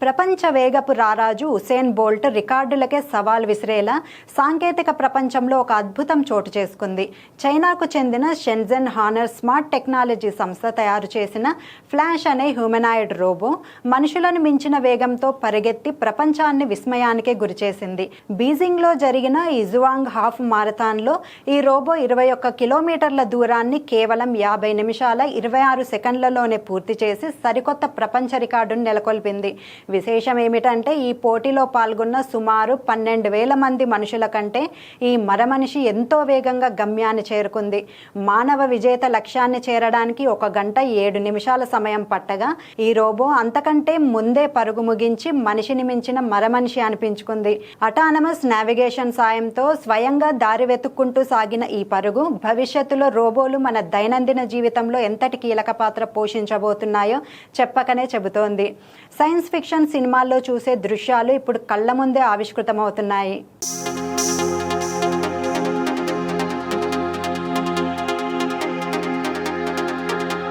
ప్రపంచ వేగపు రారాజు Usain bolt రికార్డులకే సవాల్ విసిరేలా సాంకేతిక ప్రపంచంలో ఒక అద్భుతం చోటు చేసుకుంది. చైనాకు చెందిన షెన్జెన్ హానర్ స్మార్ట్ టెక్నాలజీ సంస్థ తయారు చేసిన ఫ్లాష్ అనే హ్యూమనాయిడ్ రోబో మనుషులను మించిన వేగంతో పరిగెత్తి ప్రపంచాన్ని విస్మయానికే గురిచేసింది. బీజింగ్లో జరిగిన ఈ జువాంగ్ హాఫ్ మారథాన్లో ఈ రోబో 21 కిలోమీటర్ల దూరాన్ని కేవలం 50 నిమిషాల 26 సెకండ్లలోనే పూర్తి చేసి సరికొత్త ప్రపంచ రికార్డును నెలకొల్పింది. విశేషం ఏమిటంటే ఈ పోటీలో పాల్గొన్న సుమారు 12,000 మంది మనుషుల కంటే ఈ మరమనిషి ఎంతో వేగంగా గమ్యాన్ని చేరుకుంది. మానవ విజేత లక్ష్యాన్ని చేరడానికి 1 గంట 7 నిమిషాల సమయం పట్టగా ఈ రోబో అంతకంటే ముందే పరుగు ముగించి మనిషిని మించిన మరమనిషి అనిపించుకుంది. అటానమస్ నావిగేషన్ సాయంతో స్వయంగా దారి వెతుక్కుంటూ సాగిన ఈ పరుగు భవిష్యత్తులో రోబోలు మన దైనందిన జీవితంలో ఎంతటి కీలక పాత్ర పోషించబోతున్నాయో చెప్పకనే చెబుతోంది. సైన్స్ ఫిక్షన్ సినిమాల్లో చూసే దృశ్యాలు ఇప్పుడు కళ్ళ ముందే ఆవిష్కృతమవుతున్నాయి.